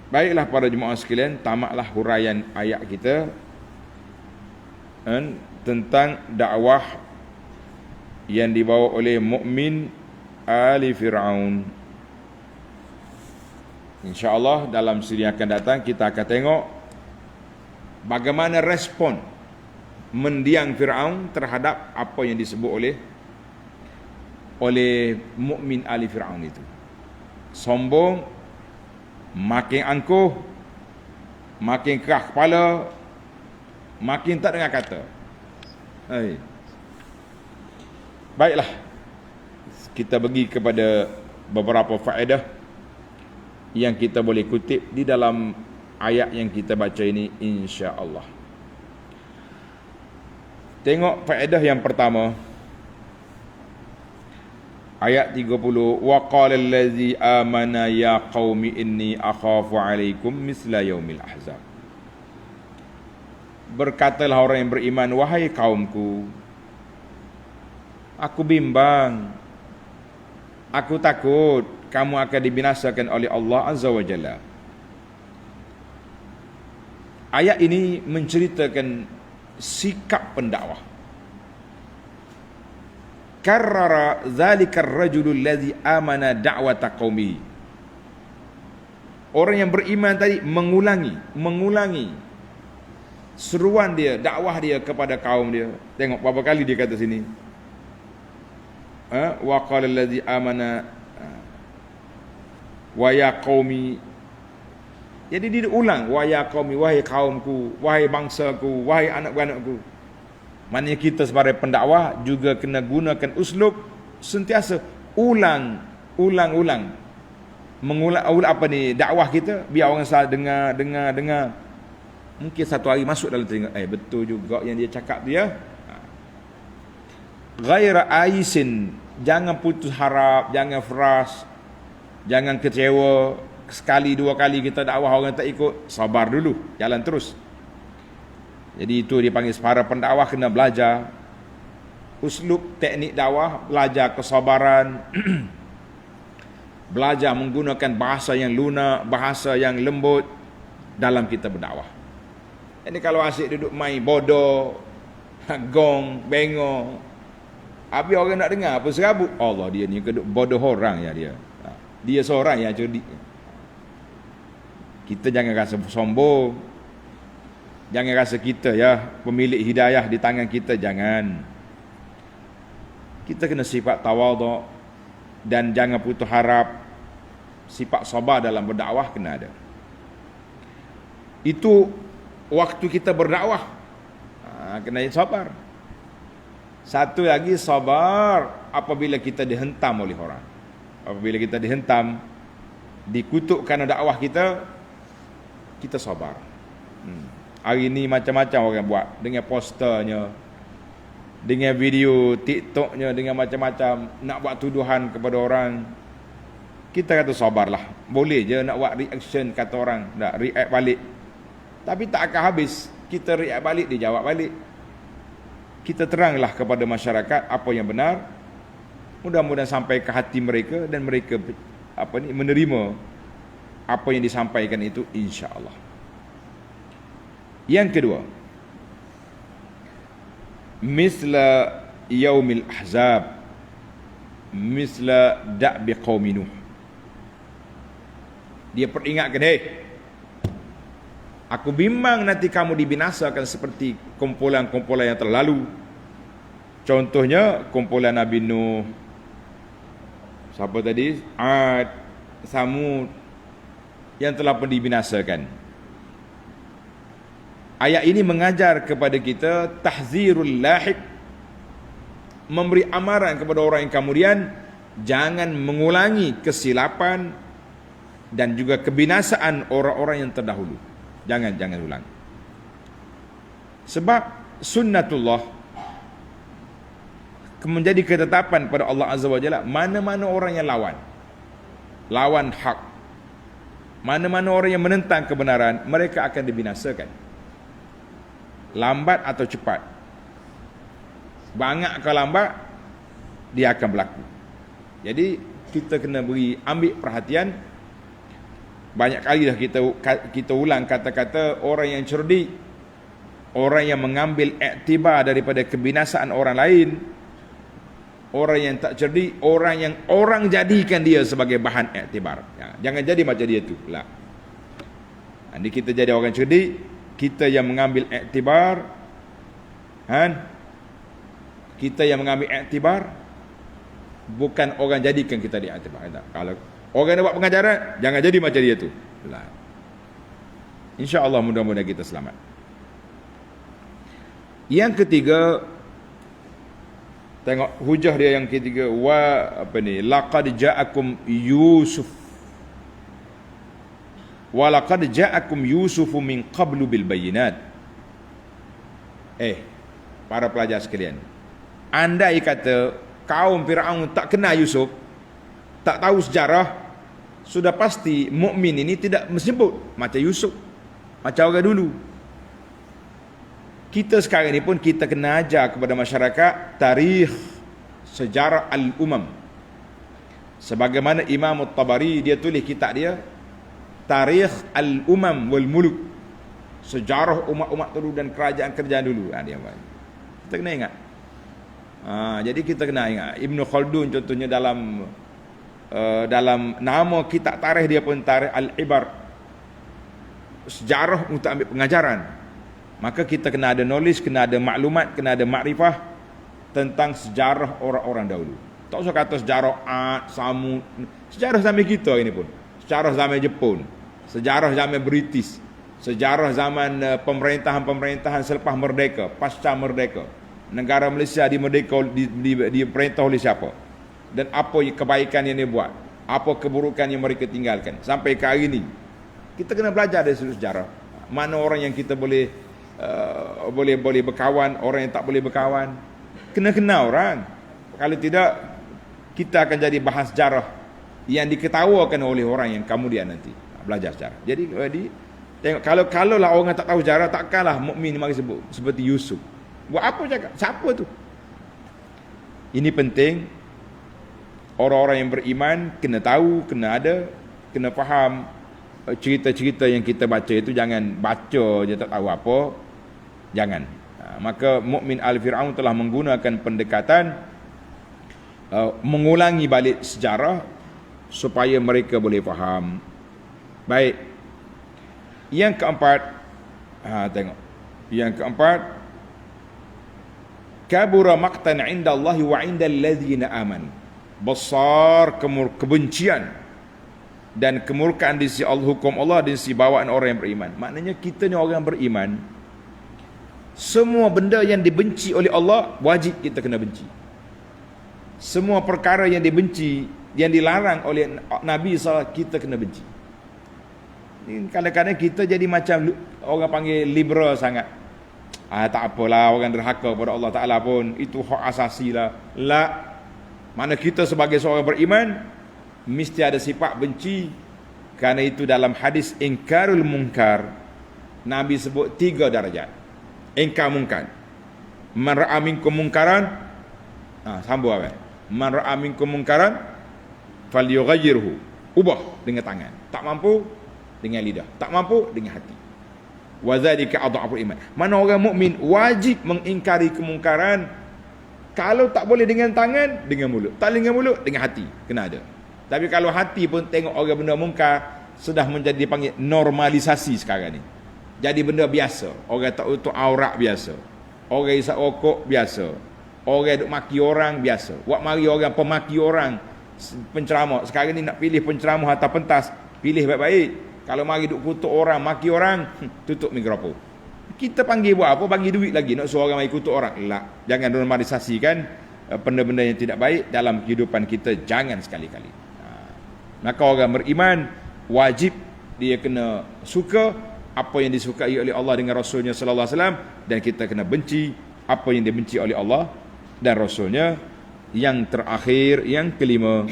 Baiklah para jemaah sekalian, tamatlah huraian ayat kita tentang dakwah yang dibawa oleh mukmin ali Fir'aun. InsyaAllah dalam siri yang akan datang kita akan tengok bagaimana respon mendiang Fir'aun terhadap apa yang disebut oleh mukmin ali Fir'aun itu. Sombong, makin angkuh, makin keras kepala, makin tak dengar kata. Baiklah, kita pergi kepada beberapa faedah yang kita boleh kutip di dalam ayat yang kita baca ini, insya-Allah. Tengok faedah yang pertama, ayat 30, wa qala allazi amana ya qaumi inni akhafu alaikum misla yaumil ahzab. Berkatalah orang yang beriman, wahai kaumku, aku bimbang, aku takut kamu akan dibinasakan oleh Allah Azza wa Jalla. Ayat ini menceritakan sikap pendakwah. Karrara zalika ar-rajulul ladzi amana da'wata qaumihi. Orang yang beriman tadi mengulangi seruan dia, dakwah dia kepada kaum dia. Tengok berapa kali dia kata sini. Wa qala allazi amana wa ya qaumi. Jadi dia ulang, wa ya qaumi, wahai kaumku, wahai bangsaku, wahai anak-anakku. Maknanya kita sebagai pendakwah juga kena gunakan uslub sentiasa ulang. Mengulang apa ni dakwah kita, biar orang salah dengar. Mungkin satu hari masuk dalam telinga, betul juga yang dia cakap tu ya. Ghaira aisin, jangan putus harap, jangan frust, jangan kecewa. Sekali dua kali kita dakwah orang tak ikut, sabar dulu, jalan terus. Jadi itu dipanggil para pendakwah kena belajar uslub teknik dakwah, belajar kesabaran, belajar menggunakan bahasa yang lunak, bahasa yang lembut dalam kita berdakwah. Ini kalau asyik duduk main bodoh, gong, bengong, habis orang nak dengar apa serabut, Allah dia ni keduk bodoh orang ya dia. Dia seorang yang cerdik. Kita jangan rasa sombong. Jangan rasa kita ya pemilik hidayah di tangan kita, jangan. Kita kena sifat tawaduk dan jangan putus harap. Sifat sabar dalam berdakwah kena ada. Itu waktu kita berdakwah, kena sabar. Satu lagi sabar apabila kita dihentam oleh orang. Apabila kita dihentam, dikutuk kerana dakwah kita sabar. Hari ni macam-macam orang buat, dengan posternya, dengan video TikToknya, dengan macam-macam nak buat tuduhan kepada orang. Kita kata sabarlah. Boleh je nak buat reaction kata orang, nak react balik. Tapi tak akan habis. Kita react balik, dia jawab balik. Kita teranglah kepada masyarakat apa yang benar. Mudah-mudahan sampai ke hati mereka dan mereka menerima apa yang disampaikan itu, insya-Allah. Yang kedua, misla yaumil ahzab, misla da'bi qaumi Nuh. Dia peringatkan, aku bimbang nanti kamu dibinasakan seperti kumpulan-kumpulan yang terlalu. Contohnya kumpulan Nabi Nuh, siapa tadi? Ad, Samud, yang telah pun dibinasakan. Ayat ini mengajar kepada kita tahzirul lahik, memberi amaran kepada orang yang kemudian jangan mengulangi kesilapan dan juga kebinasaan orang-orang yang terdahulu. Jangan ulang. Sebab sunnatullah menjadi ketetapan pada Allah Azza wa Jalla, mana-mana orang yang lawan hak, mana-mana orang yang menentang kebenaran, mereka akan dibinasakan. Lambat atau cepat, banyak ke lambat, dia akan berlaku. Jadi kita kena ambil perhatian Banyak kali dah kita ulang kata-kata orang yang cerdik, orang yang mengambil iktibar daripada kebinasaan orang lain. Orang yang tak cerdik, orang yang orang jadikan dia sebagai bahan iktibar. Jangan jadi macam dia tu lah. Ini kita jadi orang cerdik, kita yang mengambil iktibar, kita yang mengambil iktibar, bukan orang jadikan kita di iktibar. Kalau orang yang buat pengajaran, jangan jadi macam dia tu lah. InsyaAllah mudah-mudahan kita selamat. Yang ketiga, tengok hujah dia yang ketiga, laqad ja'akum Yusuf wa laqad ja'akum Yusufu min qablu bil bayyinat. Para pelajar sekalian, andai kata kaum Firaun tak kenal Yusuf, tak tahu sejarah, sudah pasti mukmin ini tidak menyebut macam Yusuf, macam orang dulu. Kita sekarang ni pun kita kena ajar kepada masyarakat tarikh, sejarah al-umam. Sebagaimana Imam At-Tabari dia tulis kitab dia Tarikh al-umam wal muluk, sejarah umat-umat dulu dan kerajaan-kerajaan dulu. Dia buat. Kita kena ingat. Jadi kita kena ingat Ibn Khaldun contohnya dalam nama kitab tarikh dia pun Tarikh al-Ibar, sejarah untuk ambil pengajaran. Maka kita kena ada knowledge, kena ada maklumat, kena ada makrifah tentang sejarah orang-orang dahulu. Tak usah kata sejarah Samud, sejarah zaman kita ini pun, sejarah zaman Jepun, sejarah zaman British, sejarah zaman pemerintahan-pemerintahan selepas merdeka, pasca merdeka. Negara Malaysia diperintah oleh siapa? Dan apa kebaikan yang dia buat? Apa keburukan yang mereka tinggalkan? Sampai ke hari ini, kita kena belajar dari seluruh sejarah. Mana orang yang kita boleh berkawan, orang yang tak boleh berkawan. Kena kenal orang. Kalau tidak, kita akan jadi bahan sejarah yang diketawakan oleh orang yang kemudian nanti belajar sejarah. Jadi tengok, kalau lah orang tak tahu sejarah, takkanlah mukmin mari sebut seperti Yusuf. Buat apa cakap? Siapa tu? Ini penting. Orang-orang yang beriman kena tahu, kena ada, kena faham cerita-cerita yang kita baca itu. Jangan baca je tak tahu apa. Jangan. Maka mukmin al-Fir'aun telah menggunakan pendekatan mengulangi balik sejarah supaya mereka boleh faham. Baik. Yang keempat, tengok. Yang keempat, kabura maqtan 'inda Allah wa 'inda allazina amanu. Besar kebencian dan kemurkaan di sisi Allah, hukum Allah di sisi bawaan orang yang beriman. Maknanya kita ni orang beriman, semua benda yang dibenci oleh Allah wajib kita kena benci. Semua perkara yang dibenci, yang dilarang oleh Nabi SAW, kita kena benci. Kadang-kadang kita jadi macam orang panggil liberal sangat. Tak apalah, orang derhaka kepada Allah Ta'ala pun, itu hak asasi lah. Mana kita sebagai seorang beriman mesti ada sifat benci. Kerana itu dalam hadis ingkarul munkar, Nabi sebut 3 darjat. Ingkar munkar. Man ra'a minkum munkaran, sambung apa? Man ra'a minkum munkaran falyughayyirhu. Ubah dengan tangan. Tak mampu dengan lidah. Tak mampu dengan hati. Wa dzalika adhaful iman. Mana orang mukmin wajib mengingkari kemungkaran. Kalau tak boleh dengan tangan, dengan mulut. Tak boleh dengan mulut, dengan hati. Kena ada. Tapi kalau hati pun tengok orang benda mungkar, sudah menjadi dipanggil normalisasi sekarang ni. Jadi benda biasa. Orang tak utuk aurat biasa. Orang isap rokok biasa. Orang duk maki orang biasa. Buat mari orang pemaki orang, penceramah. Sekarang ni nak pilih penceramah atau pentas, pilih baik-baik. Kalau mari duk kutuk orang, maki orang, tutup mikrofon. Kita panggil buat apa? Bagi duit lagi nak suruh orang mari kutuk orang. Jangan normalisasikan benda-benda yang tidak baik dalam kehidupan kita. Jangan sekali-kali. Maka orang beriman wajib dia kena suka apa yang disukai oleh Allah dengan Rasulnya sallallahu alaihi wasallam, dan kita kena benci apa yang dibenci oleh Allah dan Rasulnya. Yang terakhir, yang kelima,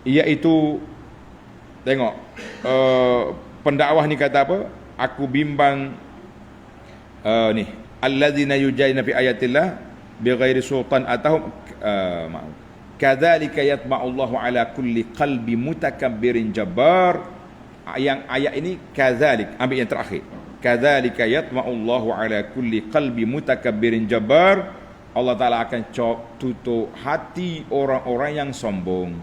iaitu tengok, pendakwah ni kata apa? Aku bimbang alladzina yujadiluna fi ayatillah bighairi sultan atahum kadzalika yatma'ullahu ala kulli qalbi mutakabbirin jabbar. Yang ayat ini kadzalik, ambil yang terakhir. Kadzalika yatma'ullahu ala kulli qalbi mutakabbirin jabbar. Allah Ta'ala akan tutup hati orang-orang yang sombong.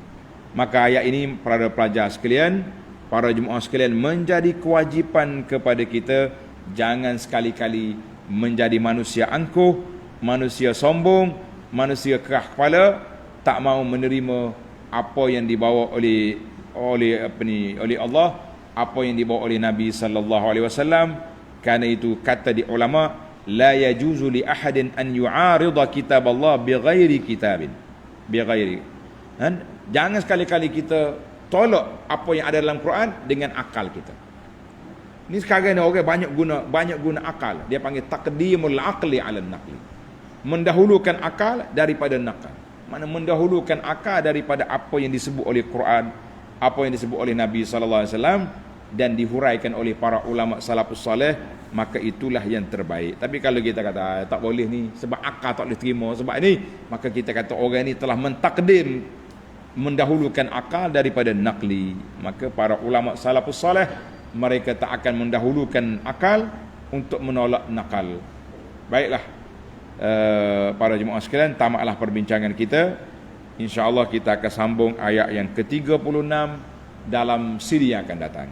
Maka ayat ini para pelajar sekalian, para jemaah sekalian, menjadi kewajipan kepada kita, jangan sekali-kali menjadi manusia angkuh, manusia sombong, manusia keras kepala, tak mau menerima apa yang dibawa oleh Allah, apa yang dibawa oleh Nabi sallallahu alaihi wasallam. Karena itu kata di ulama, la yajuzu li ahadin an yu'arida kitab Allah bighairi kitabin, bighairi. Jangan sekali-kali kita tolak apa yang ada dalam Quran dengan akal kita. Ni sekarang ni orang banyak guna akal. Dia panggil taqdimul aqli 'ala an-naqli. Mendahulukan akal daripada nakal. Mana mendahulukan akal daripada apa yang disebut oleh Quran, apa yang disebut oleh Nabi sallallahu alaihi wasallam dan dihuraikan oleh para ulama salafus saleh, maka itulah yang terbaik. Tapi kalau kita kata tak boleh ni sebab akal tak boleh terima sebab ni, maka kita kata orang ni telah mentakdim, mendahulukan akal daripada nakli. Maka para ulama salafus saleh, mereka tak akan mendahulukan akal untuk menolak nakal. Baiklah, para jemaah sekalian, tamatlah perbincangan kita. InsyaAllah kita akan sambung ayat yang ke-36 dalam siri yang akan datang.